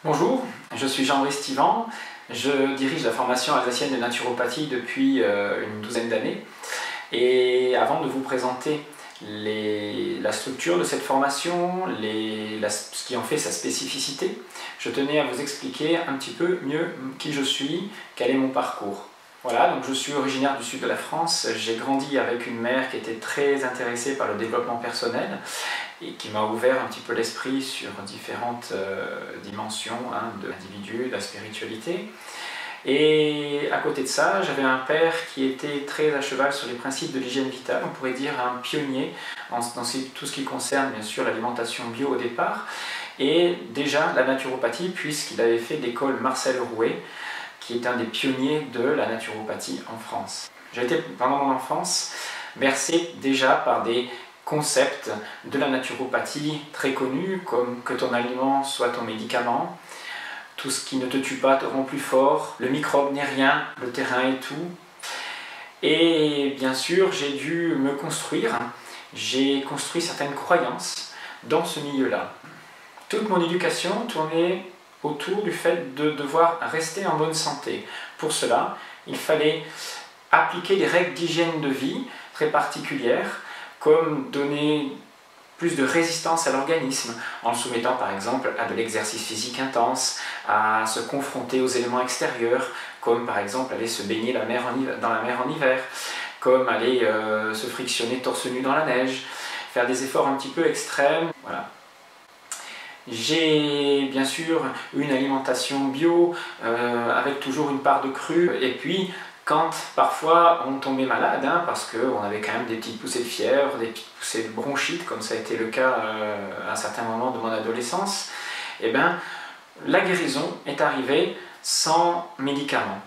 Bonjour, je suis Jean-Brice Stivan, je dirige la formation alsacienne de naturopathie depuis une douzaine d'années. Et avant de vous présenter la structure de cette formation, ce qui en fait sa spécificité, je tenais à vous expliquer un petit peu mieux qui je suis, quel est mon parcours. Voilà, donc je suis originaire du sud de la France, j'ai grandi avec une mère qui était très intéressée par le développement personnel et qui m'a ouvert un petit peu l'esprit sur différentes dimensions de l'individu, de la spiritualité. Et à côté de ça, j'avais un père qui était très à cheval sur les principes de l'hygiène vitale, on pourrait dire un pionnier dans tout ce qui concerne bien sûr l'alimentation bio au départ, et déjà la naturopathie puisqu'il avait fait l'école Marcel Rouet, qui est un des pionniers de la naturopathie en France. J'ai été pendant mon enfance bercé déjà par des concepts de la naturopathie très connus comme que ton aliment soit ton médicament, tout ce qui ne te tue pas te rend plus fort, le microbe n'est rien, le terrain est tout. Et bien sûr, j'ai dû me construire, j'ai construit certaines croyances dans ce milieu-là. Toute mon éducation tournait autour du fait de devoir rester en bonne santé. Pour cela, il fallait appliquer des règles d'hygiène de vie très particulières, comme donner plus de résistance à l'organisme, en le soumettant par exemple à de l'exercice physique intense, à se confronter aux éléments extérieurs, comme par exemple aller se baigner dans la mer en hiver, comme aller se frictionner torse nu dans la neige, faire des efforts un petit peu extrêmes. Voilà. J'ai bien sûr une alimentation bio, avec toujours une part de cru, et puis quand parfois on tombait malade, parce qu'on avait quand même des petites poussées de fièvre, des petites poussées de bronchite, comme ça a été le cas à un certain moment de mon adolescence, et bien la guérison est arrivée sans médicaments.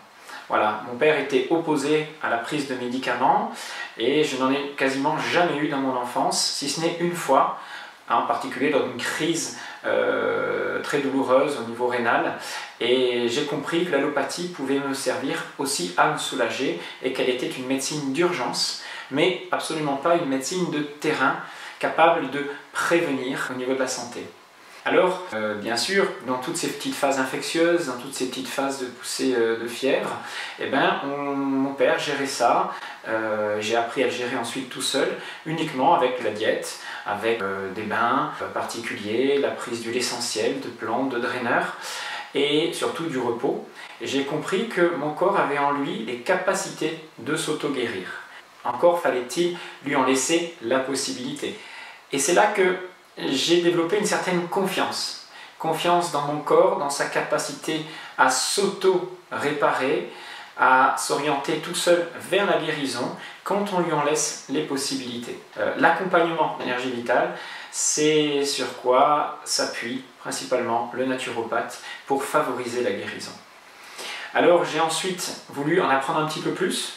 Voilà, mon père était opposé à la prise de médicaments et je n'en ai quasiment jamais eu dans mon enfance, si ce n'est une fois, en particulier dans une crise très douloureuse au niveau rénal, et j'ai compris que l'allopathie pouvait me servir aussi à me soulager et qu'elle était une médecine d'urgence, mais absolument pas une médecine de terrain capable de prévenir au niveau de la santé. Alors, bien sûr, dans toutes ces petites phases infectieuses, dans toutes ces petites phases de poussée de fièvre, mon père gérait ça. J'ai appris à le gérer ensuite tout seul, uniquement avec la diète, avec des bains particuliers, la prise d'huile essentielle, de plantes, de draineurs, et surtout du repos. Et j'ai compris que mon corps avait en lui les capacités de s'auto-guérir. Encore fallait-il lui en laisser la possibilité. Et c'est là que j'ai développé une certaine confiance. Confiance dans mon corps, dans sa capacité à s'auto-réparer, à s'orienter tout seul vers la guérison quand on lui en laisse les possibilités. L'accompagnement d'énergie vitale, c'est sur quoi s'appuie principalement le naturopathe pour favoriser la guérison. Alors j'ai ensuite voulu en apprendre un petit peu plus.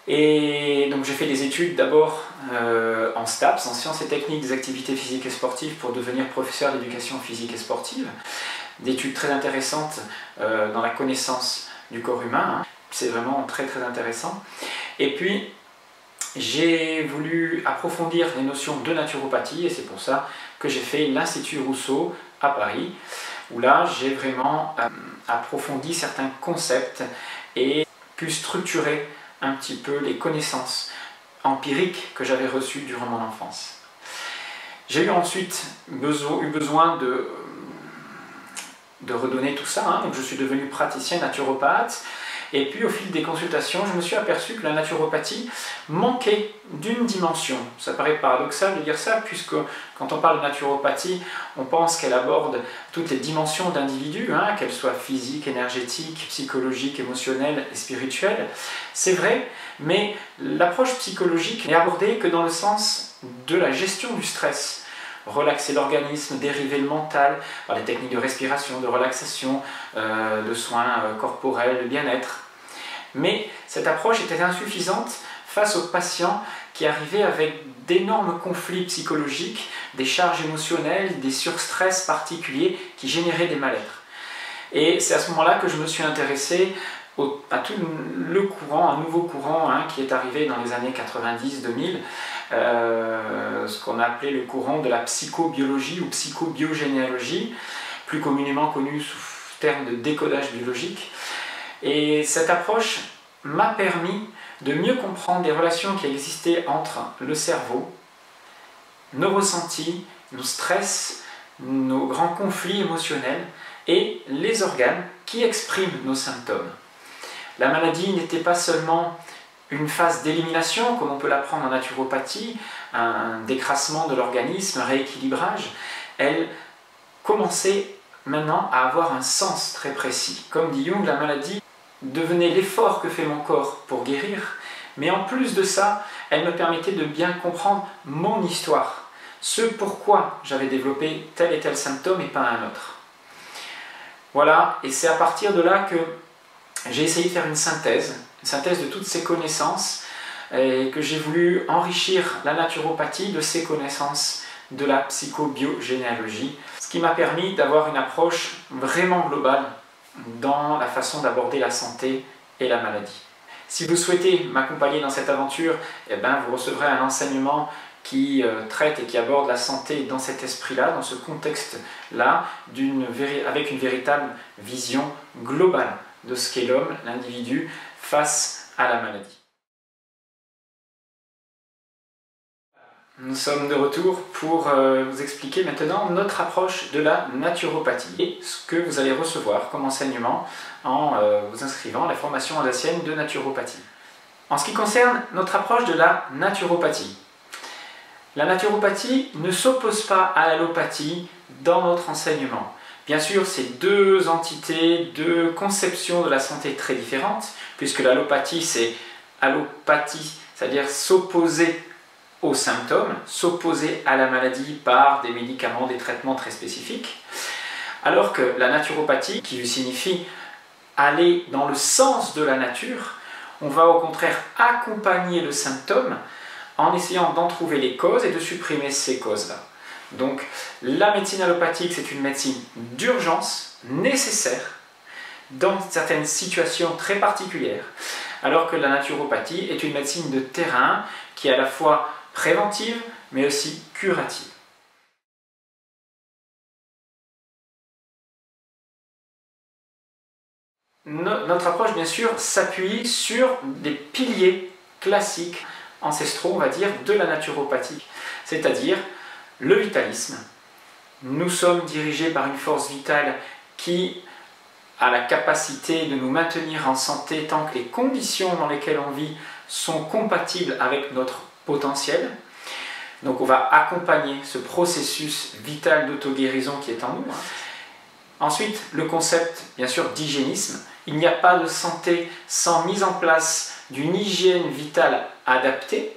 Et donc j'ai fait des études d'abord en STAPS, en sciences et techniques des activités physiques et sportives, pour devenir professeur d'éducation physique et sportive. D'études très intéressantes dans la connaissance du corps humain, c'est vraiment très très intéressant. Et puis j'ai voulu approfondir les notions de naturopathie, et c'est pour ça que j'ai fait l'Institut Rousseau à Paris, où là j'ai vraiment approfondi certains concepts et pu structurer un petit peu les connaissances empiriques que j'avais reçues durant mon enfance. J'ai eu ensuite besoin de redonner tout ça, donc je suis devenu praticien naturopathe, et puis au fil des consultations, je me suis aperçu que la naturopathie manquait d'une dimension. Ça paraît paradoxal de dire ça, puisque quand on parle de naturopathie, on pense qu'elle aborde toutes les dimensions d'individus, qu'elles soient physiques, énergétiques, psychologiques, émotionnelles et spirituelles. C'est vrai, mais l'approche psychologique n'est abordée que dans le sens de la gestion du stress. Relaxer l'organisme, dériver le mental par des techniques de respiration, de relaxation, de soins corporels, de bien-être. Mais cette approche était insuffisante face aux patients qui arrivaient avec d'énormes conflits psychologiques, des charges émotionnelles, des surstress particuliers qui généraient des mal-être. Et c'est à ce moment-là que je me suis intéressé à tout le courant, un nouveau courant qui est arrivé dans les années 90-2000, ce qu'on a appelé le courant de la psychobiologie ou psychobiogénéalogie, plus communément connu sous terme de décodage biologique. Et cette approche m'a permis de mieux comprendre les relations qui existaient entre le cerveau, nos ressentis, nos stress, nos grands conflits émotionnels et les organes qui expriment nos symptômes. La maladie n'était pas seulement une phase d'élimination, comme on peut l'apprendre en naturopathie, un décrassement de l'organisme, un rééquilibrage. Elle commençait maintenant à avoir un sens très précis. Comme dit Jung, la maladie devenait l'effort que fait mon corps pour guérir, mais en plus de ça, elle me permettait de bien comprendre mon histoire, ce pourquoi j'avais développé tel et tel symptôme et pas un autre. Voilà, et c'est à partir de là que j'ai essayé de faire une synthèse de toutes ces connaissances et que j'ai voulu enrichir la naturopathie de ces connaissances de la psychobiogénéalogie, ce qui m'a permis d'avoir une approche vraiment globale dans la façon d'aborder la santé et la maladie. Si vous souhaitez m'accompagner dans cette aventure, vous recevrez un enseignement qui traite et qui aborde la santé dans cet esprit-là, dans ce contexte-là, avec une véritable vision globale de ce qu'est l'homme, l'individu, face à la maladie. Nous sommes de retour pour vous expliquer maintenant notre approche de la naturopathie et ce que vous allez recevoir comme enseignement en vous inscrivant à la formation alsacienne de naturopathie. En ce qui concerne notre approche de la naturopathie, la naturopathie ne s'oppose pas à l'allopathie dans notre enseignement. Bien sûr, c'est deux entités, deux conceptions de la santé très différentes, puisque l'allopathie, c'est allopathie, c'est-à-dire s'opposer aux symptômes, s'opposer à la maladie par des médicaments, des traitements très spécifiques, alors que la naturopathie, qui signifie aller dans le sens de la nature, on va au contraire accompagner le symptôme en essayant d'en trouver les causes et de supprimer ces causes-là. Donc la médecine allopathique, c'est une médecine d'urgence, nécessaire, dans certaines situations très particulières, alors que la naturopathie est une médecine de terrain qui est à la fois préventive, mais aussi curative. Notre approche, bien sûr, s'appuie sur des piliers classiques, ancestraux, on va dire, de la naturopathie, c'est-à-dire le vitalisme. Nous sommes dirigés par une force vitale qui a la capacité de nous maintenir en santé tant que les conditions dans lesquelles on vit sont compatibles avec notre potentiel. Donc on va accompagner ce processus vital d'auto-guérison qui est en nous. Ensuite, le concept, bien sûr, d'hygiénisme. Il n'y a pas de santé sans mise en place d'une hygiène vitale adaptée.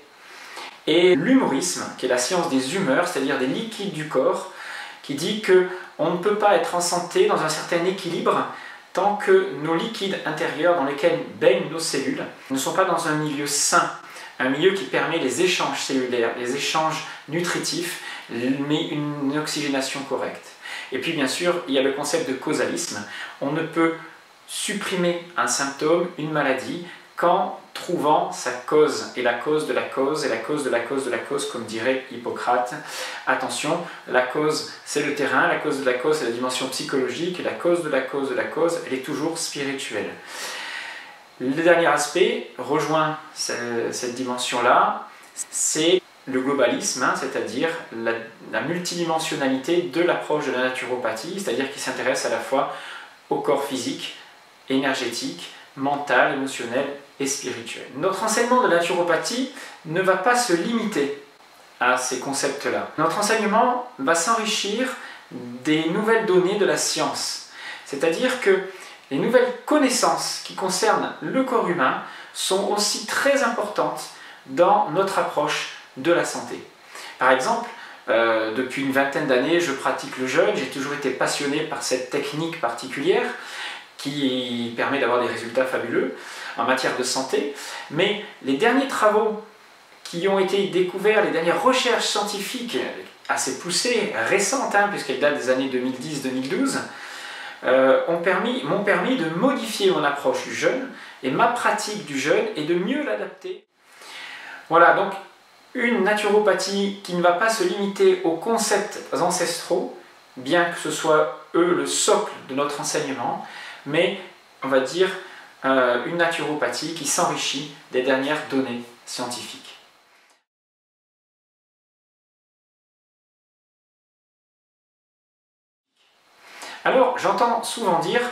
Et l'humorisme, qui est la science des humeurs, c'est-à-dire des liquides du corps, qui dit qu'on ne peut pas être en santé dans un certain équilibre tant que nos liquides intérieurs dans lesquels baignent nos cellules ne sont pas dans un milieu sain, un milieu qui permet les échanges cellulaires, les échanges nutritifs, mais une oxygénation correcte. Et puis bien sûr, il y a le concept de causalisme. On ne peut supprimer un symptôme, une maladie, qu'en trouvant sa cause, et la cause de la cause, et la cause de la cause de la cause, comme dirait Hippocrate. Attention, la cause c'est le terrain, la cause de la cause c'est la dimension psychologique, et la cause de la cause de la cause, elle est toujours spirituelle. Le dernier aspect rejoint cette dimension-là, c'est le globalisme, c'est-à-dire la multidimensionnalité de l'approche de la naturopathie, c'est-à-dire qui s'intéresse à la fois au corps physique, énergétique, mental, émotionnel et spirituel. Notre enseignement de la naturopathie ne va pas se limiter à ces concepts-là. Notre enseignement va s'enrichir des nouvelles données de la science. C'est-à-dire que les nouvelles connaissances qui concernent le corps humain sont aussi très importantes dans notre approche de la santé. Par exemple, depuis une vingtaine d'années, je pratique le jeûne, j'ai toujours été passionné par cette technique particulière qui permet d'avoir des résultats fabuleux en matière de santé, mais les derniers travaux qui ont été découverts, les dernières recherches scientifiques assez poussées, récentes, puisqu'elles datent des années 2010-2012, m'ont permis de modifier mon approche du jeûne et ma pratique du jeûne et de mieux l'adapter. Voilà, donc une naturopathie qui ne va pas se limiter aux concepts ancestraux, bien que ce soit eux, le socle de notre enseignement, mais on va dire une naturopathie qui s'enrichit des dernières données scientifiques. Alors, j'entends souvent dire,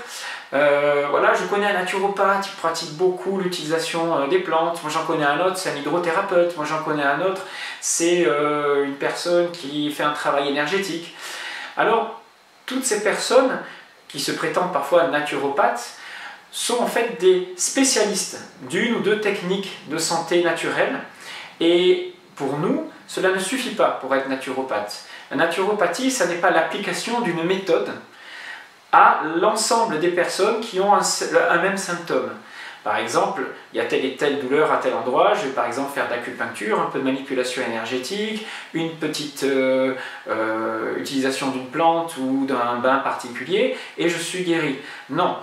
voilà, je connais un naturopathe, il pratique beaucoup l'utilisation des plantes, moi j'en connais un autre, c'est un hydrothérapeute, moi j'en connais un autre, c'est une personne qui fait un travail énergétique. Alors, toutes ces personnes qui se prétendent parfois naturopathes sont en fait des spécialistes d'une ou deux techniques de santé naturelle, et pour nous, cela ne suffit pas pour être naturopathe. La naturopathie, ça n'est pas l'application d'une méthode à l'ensemble des personnes qui ont un même symptôme. Par exemple, il y a telle et telle douleur à tel endroit, je vais par exemple faire de l'acupuncture, un peu de manipulation énergétique, une petite utilisation d'une plante ou d'un bain particulier, et je suis guéri. Non,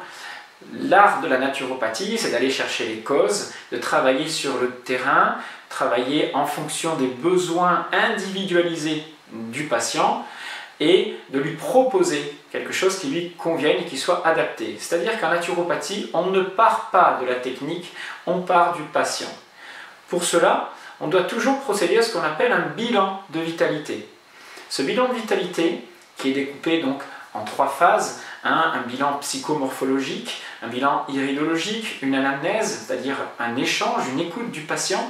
l'art de la naturopathie, c'est d'aller chercher les causes, de travailler sur le terrain, travailler en fonction des besoins individualisés du patient, et de lui proposer quelque chose qui lui convienne et qui soit adapté. C'est-à-dire qu'en naturopathie, on ne part pas de la technique, on part du patient. Pour cela, on doit toujours procéder à ce qu'on appelle un bilan de vitalité. Ce bilan de vitalité, qui est découpé donc en 3 phases, un bilan psychomorphologique, un bilan iridologique, une anamnèse, c'est-à-dire un échange, une écoute du patient,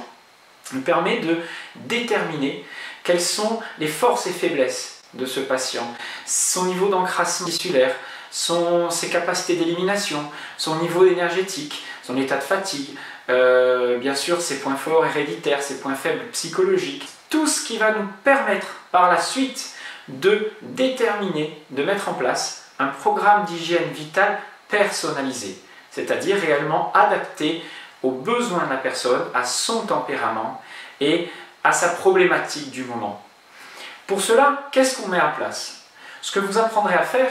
nous permet de déterminer quelles sont les forces et faiblesses de ce patient, son niveau d'encrassement tissulaire, ses capacités d'élimination, son niveau énergétique, son état de fatigue, bien sûr ses points forts héréditaires, ses points faibles psychologiques, tout ce qui va nous permettre par la suite de déterminer, de mettre en place un programme d'hygiène vitale personnalisé, c'est-à-dire réellement adapté aux besoins de la personne, à son tempérament et à sa problématique du moment. Pour cela, qu'est-ce qu'on met en place? Ce que vous apprendrez à faire,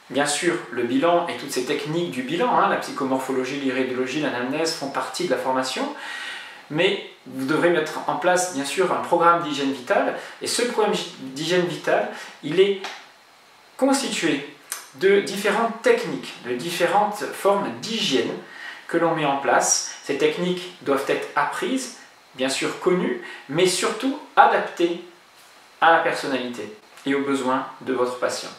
bien sûr, le bilan et toutes ces techniques du bilan, la psychomorphologie, l'iridologie, l'anamnèse font partie de la formation, mais vous devrez mettre en place, bien sûr, un programme d'hygiène vitale, et ce programme d'hygiène vitale, il est constitué de différentes techniques, de différentes formes d'hygiène que l'on met en place. Ces techniques doivent être apprises, bien sûr connues, mais surtout adaptées à la personnalité et aux besoins de votre patient.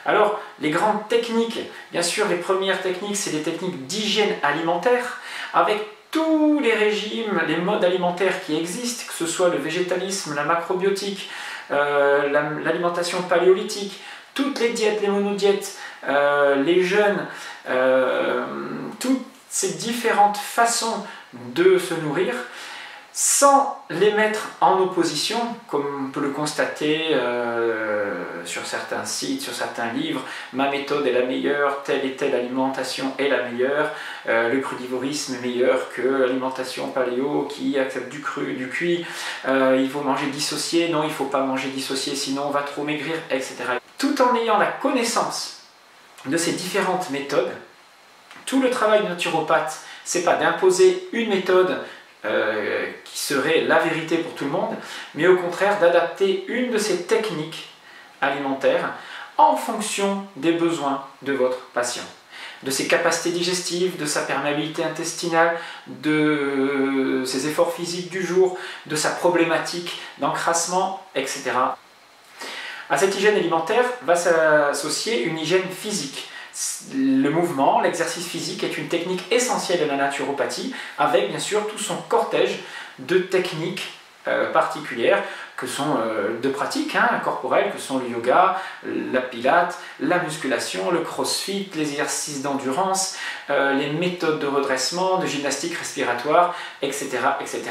Alors, les grandes techniques, bien sûr, les premières techniques, c'est des techniques d'hygiène alimentaire, avec tous les régimes, les modes alimentaires qui existent, que ce soit le végétalisme, la macrobiotique, l'alimentation paléolithique, toutes les diètes, les monodiètes, les jeûnes, toutes ces différentes façons de se nourrir, sans les mettre en opposition, comme on peut le constater sur certains sites, sur certains livres, ma méthode est la meilleure, telle et telle alimentation est la meilleure, le crudivorisme est meilleur que l'alimentation paléo qui accepte du cru, du cuit, il faut manger dissocié, non il ne faut pas manger dissocié sinon on va trop maigrir, etc. Tout en ayant la connaissance de ces différentes méthodes, tout le travail de naturopathe, c'est pas d'imposer une méthode qui serait la vérité pour tout le monde, mais au contraire d'adapter une de ces techniques alimentaires en fonction des besoins de votre patient, de ses capacités digestives, de sa perméabilité intestinale, de ses efforts physiques du jour, de sa problématique d'encrassement, etc. À cette hygiène alimentaire va s'associer une hygiène physique. Le mouvement, l'exercice physique est une technique essentielle de la naturopathie, avec bien sûr tout son cortège de techniques particulières que sont de pratiques corporelles, que sont le yoga, la pilate, la musculation, le crossfit, les exercices d'endurance, les méthodes de redressement, de gymnastique respiratoire, etc., etc.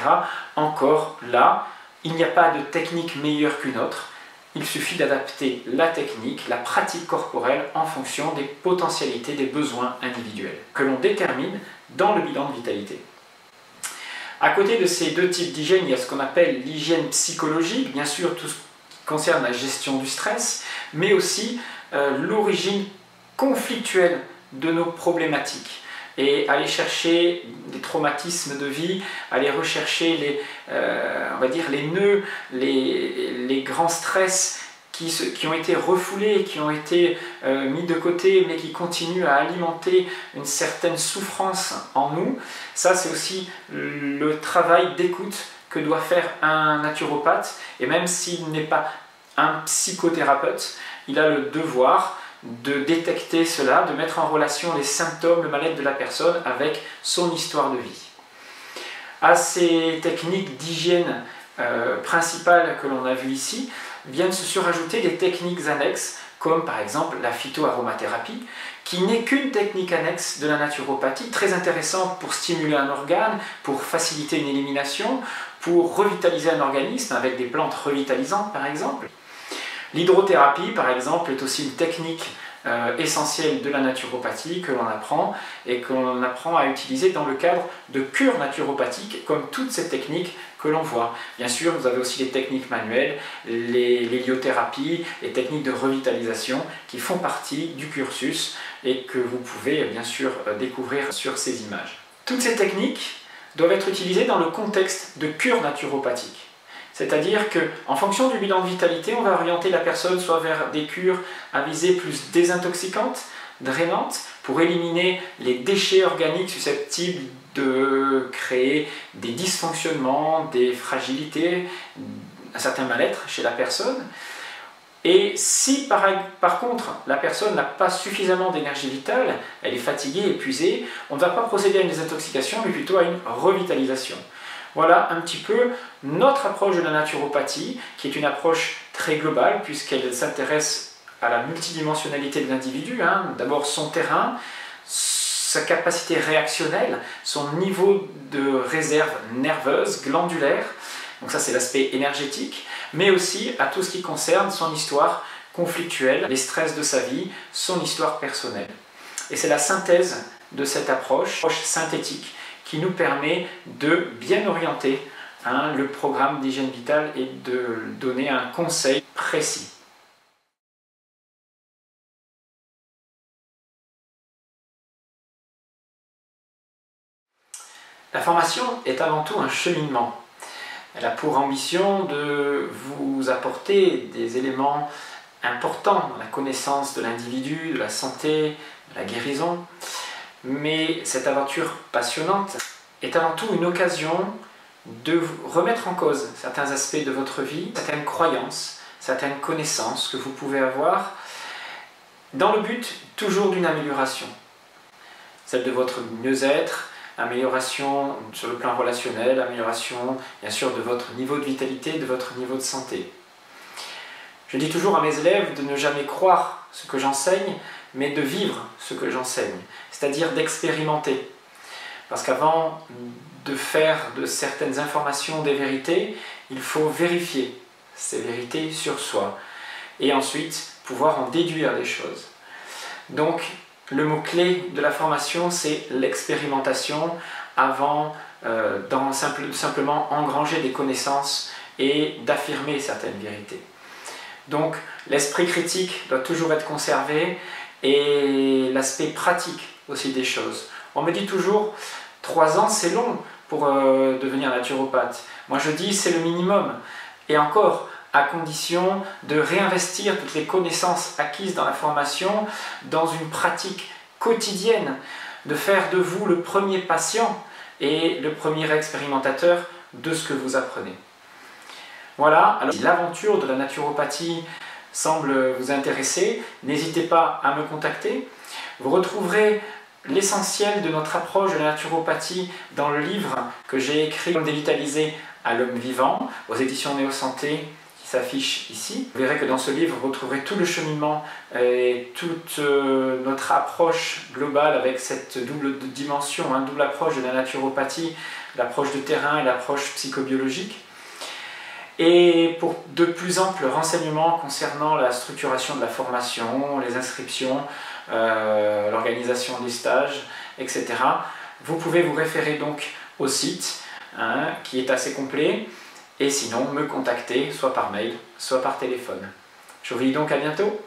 Encore là, il n'y a pas de technique meilleure qu'une autre. Il suffit d'adapter la technique, la pratique corporelle en fonction des potentialités, des besoins individuels que l'on détermine dans le bilan de vitalité. À côté de ces deux types d'hygiène, il y a ce qu'on appelle l'hygiène psychologique, bien sûr tout ce qui concerne la gestion du stress, mais aussi l'origine conflictuelle de nos problématiques. Et aller chercher des traumatismes de vie, aller rechercher on va dire les nœuds, les grands stress qui ont été refoulés, qui ont été mis de côté, mais qui continuent à alimenter une certaine souffrance en nous. Ça, c'est aussi le travail d'écoute que doit faire un naturopathe. Et même s'il n'est pas un psychothérapeute, il a le devoir de détecter cela, de mettre en relation les symptômes, le mal-être de la personne avec son histoire de vie. À ces techniques d'hygiène principales que l'on a vues ici, viennent se surajouter des techniques annexes, comme par exemple la phytoaromathérapie, qui n'est qu'une technique annexe de la naturopathie, très intéressante pour stimuler un organe, pour faciliter une élimination, pour revitaliser un organisme avec des plantes revitalisantes par exemple. L'hydrothérapie par exemple est aussi une technique essentielle de la naturopathie que l'on apprend et que l'on apprend à utiliser dans le cadre de cures naturopathiques comme toutes ces techniques que l'on voit. Bien sûr, vous avez aussi les techniques manuelles, l'héliothérapies, les techniques de revitalisation qui font partie du cursus et que vous pouvez bien sûr découvrir sur ces images. Toutes ces techniques doivent être utilisées dans le contexte de cures naturopathiques. C'est-à-dire qu'en fonction du bilan de vitalité, on va orienter la personne soit vers des cures à visée plus désintoxicante, drainante, pour éliminer les déchets organiques susceptibles de créer des dysfonctionnements, des fragilités, un certain mal-être chez la personne. Et si par contre la personne n'a pas suffisamment d'énergie vitale, elle est fatiguée, épuisée, on ne va pas procéder à une désintoxication, mais plutôt à une revitalisation. Voilà un petit peu notre approche de la naturopathie, qui est une approche très globale, puisqu'elle s'intéresse à la multidimensionnalité de l'individu. D'abord son terrain, sa capacité réactionnelle, son niveau de réserve nerveuse, glandulaire, donc ça c'est l'aspect énergétique, mais aussi à tout ce qui concerne son histoire conflictuelle, les stress de sa vie, son histoire personnelle. Et c'est la synthèse de cette approche synthétique, qui nous permet de bien orienter le programme d'hygiène vitale et de donner un conseil précis. La formation est avant tout un cheminement. Elle a pour ambition de vous apporter des éléments importants dans la connaissance de l'individu, de la santé, de la guérison. Mais cette aventure passionnante est avant tout une occasion de remettre en cause certains aspects de votre vie, certaines croyances, certaines connaissances que vous pouvez avoir, dans le but toujours d'une amélioration. Celle de votre mieux-être, amélioration sur le plan relationnel, amélioration bien sûr de votre niveau de vitalité, de votre niveau de santé. Je dis toujours à mes élèves de ne jamais croire ce que j'enseigne, mais de vivre ce que j'enseigne, c'est-à-dire d'expérimenter. Parce qu'avant de faire de certaines informations des vérités, il faut vérifier ces vérités sur soi et ensuite pouvoir en déduire des choses. Donc le mot-clé de la formation, c'est l'expérimentation avant simplement engranger des connaissances et d'affirmer certaines vérités. Donc l'esprit critique doit toujours être conservé et l'aspect pratique aussi des choses. On me dit toujours 3 ans c'est long pour devenir naturopathe. Moi je dis c'est le minimum. Et encore, à condition de réinvestir toutes les connaissances acquises dans la formation dans une pratique quotidienne, de faire de vous le premier patient et le premier expérimentateur de ce que vous apprenez. Voilà, alors si l'aventure de la naturopathie semble vous intéresser, n'hésitez pas à me contacter. Vous retrouverez l'essentiel de notre approche de la naturopathie dans le livre que j'ai écrit « Comme dévitaliser à l'homme vivant » aux éditions Néo Santé qui s'affiche ici. Vous verrez que dans ce livre, vous retrouverez tout le cheminement et toute notre approche globale avec cette double dimension, double approche de la naturopathie, l'approche de terrain et l'approche psychobiologique. Et pour de plus amples renseignements concernant la structuration de la formation, les inscriptions, l'organisation des stages, etc., vous pouvez vous référer donc au site qui est assez complet et sinon me contacter soit par mail, soit par téléphone. Je vous dis donc à bientôt.